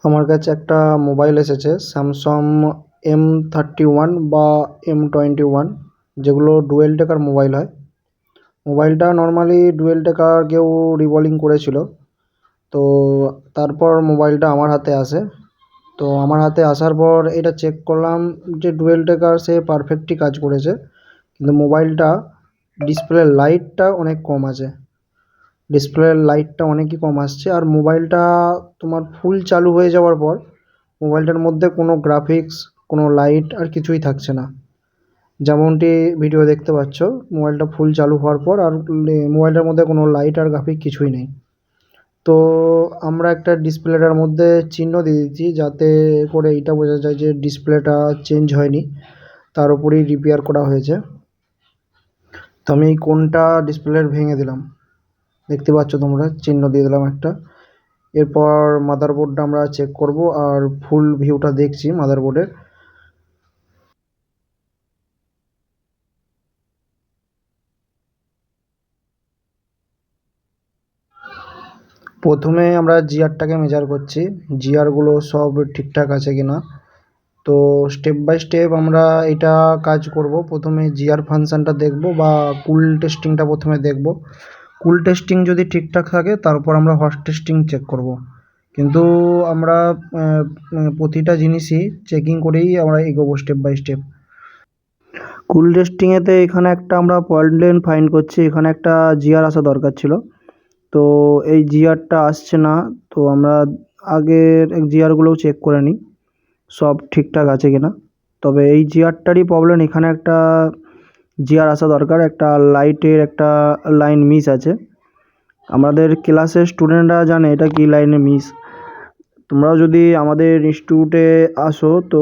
আমার কাছে একটা মোবাইল এসেছে স্যামসাং M31 বা M21, যেগুলো ডুয়েল টেকার মোবাইল হয়। মোবাইলটা নর্মালি ডুয়েল টেকার কেউ রিবলিং করেছিল, তো তারপর মোবাইলটা আমার হাতে আসে। তো আমার হাতে আসার পর এটা চেক করলাম যে ডুয়েল টেকার সে পারফেক্টই কাজ করেছে, কিন্তু মোবাইলটা ডিসপ্লে লাইটটা অনেক কম আছে। ডিসপ্লের লাইটটা অনেকই কম আসছে, আর মোবাইলটা তোমার ফুল চালু হয়ে যাওয়ার পর মোবাইলটার মধ্যে কোনো গ্রাফিক্স, কোনো লাইট আর কিছুই থাকছে না। যেমনটি ভিডিও দেখতে পাচ্ছ, মোবাইলটা ফুল চালু হওয়ার পর আর মোবাইলটার মধ্যে কোনো লাইট আর গ্রাফিক কিছুই নেই। তো আমরা একটা ডিসপ্লেটার মধ্যে চিহ্ন দিয়ে দিচ্ছি, যাতে করে এইটা বোঝা যায় যে ডিসপ্লেটা চেঞ্জ হয়নি, তার উপরেই রিপেয়ার করা হয়েছে। তো আমি এই কোনটা ডিসপ্লের ভেঙে দিলাম, দেখতে পাচ্ছ তোমরা, চিহ্ন দিয়ে দিলাম একটা। এরপর মাদারবোর্ডটা আমরা চেক করব আর ফুল ভিউটা দেখছি মাদারবোর্ডের। প্রথমে আমরা জিআরটাকে মেজার করছি, জিআরগুলো সব ঠিকঠাক আছে কিনা। তো স্টেপ বাই স্টেপ আমরা এটা কাজ করব। প্রথমে জিআর ফাংশানটা দেখব, বা কুল টেস্টিংটা প্রথমে দেখব। কুল টেস্টিং যদি ঠিকঠাক থাকে তারপর আমরা হট টেস্টিং চেক করব। কিন্তু আমরা প্রতিটা জিনিসই চেকিং করেই আমরা এগোবো স্টেপ বাই স্টেপ। কুল টেস্টিংয়েতে এখানে একটা আমরা প্রবলেম ফাইন্ড করছি, এখানে একটা জিআর আসা দরকার ছিল, তো এই জিআরটা আসছে না। তো আমরা আগের জিআরগুলোও চেক করে নিই সব ঠিকঠাক আছে কিনা। তবে এই জিআরটারই প্রবলেম, এখানে একটা জিআর আসা দরকার, একটা লাইটের একটা লাইন মিস আছে। আমাদের ক্লাসের স্টুডেন্টরা জানে এটা কি লাইনে মিস। তোমরাও যদি আমাদের ইনস্টিটিউটে আসো তো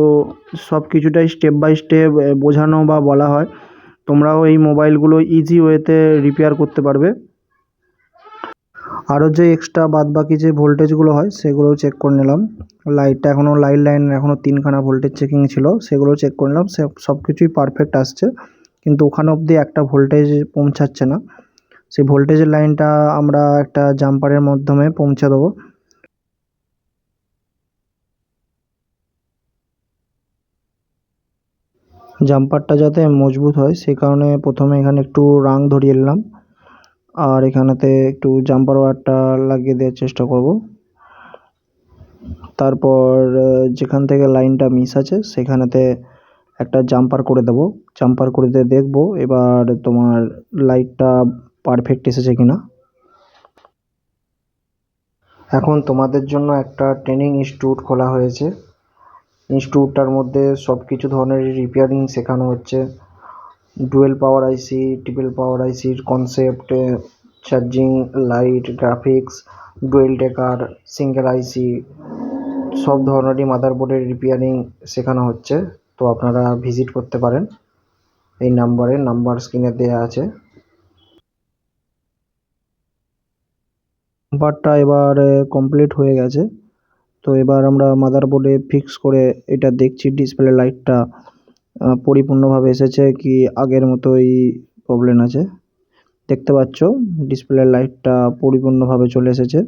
সব কিছুটাই স্টেপ বাই স্টেপ বোঝানো বা বলা হয়, তোমরাও এই মোবাইলগুলো ইজি ওয়েতে রিপেয়ার করতে পারবে। আরও যে এক্সট্রা বাদবাকি যে ভোল্টেজগুলো হয় সেগুলোও চেক করে নিলাম। লাইটটা এখনও লাইন এখনও 3খানা ভোল্টেজ চেকিং ছিল, সেগুলোও চেক করে নিলাম, সব কিছুই পারফেক্ট আসছে। কিন্তু ওখানে অবধি একটা ভোল্টেজ পৌঁছাচ্ছে না, সেই ভোল্টেজের লাইনটা আমরা একটা জাম্পারের মাধ্যমে পৌঁছে দেবো। জাম্পারটা যাতে মজবুত হয় সেই কারণে প্রথমে এখানে একটু রাং ধরিয়ে নিলাম, আর এখানেতে একটু জাম্পার ওয়্যারটা লাগিয়ে দেওয়ার চেষ্টা করব। তারপর যেখান থেকে লাইনটা মিস আছে সেখানেতে একটা জাম্পার করে দেবো। জাম্পার করে দিয়ে দেখবো এবার তোমার লাইটটা পারফেক্ট এসেছে কিনা। এখন তোমাদের জন্য একটা ট্রেনিং ইনস্টিটিউট খোলা হয়েছে। ইনস্টিটিউটটার মধ্যে সব কিছু ধরনের রিপেয়ারিং শেখানো হচ্ছে। ডুয়েল পাওয়ার আইসি, ট্রিপল পাওয়ার আইসির concept, charging, light, graphics, dual টেকার, সিঙ্গেল আইসি, সব ধরনেরই মাদারবোর্ডের রিপেয়ারিং শেখানো হচ্ছে। তো আপনারা ভিজিট করতে পারেন, এই নাম্বার স্ক্রিনে দেওয়া আছে। নাম্বারটা এবার কমপ্লিট হয়ে গেছে। তো এবার আমরা মাদারবোর্ডে ফিক্স করে এটা দেখছি ডিসপ্লে লাইটটা পরিপূর্ণভাবে এসেছে কি আগের মতোই প্রবলেম আছে। দেখতে পাচ্ছ ডিসপ্লে লাইটটা পরিপূর্ণভাবে চলে এসেছে।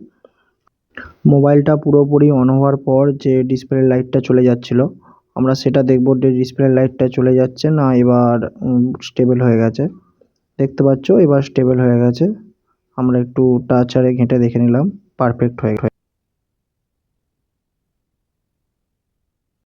মোবাইলটা পুরোপুরি অন হওয়ার পর যে ডিসপ্লে লাইটটা চলে যাচ্ছিল, আমরা সেটা দেখব যে ডিসপ্লে লাইটটা চলে যাচ্ছে না এবার স্টেবল হয়ে গেছে। দেখতে পাচ্ছ এবার স্টেবল হয়ে গেছে। আমরা একটু টাচারে ঘেঁটে দেখে নিলাম, পারফেক্ট হয়ে গেছে।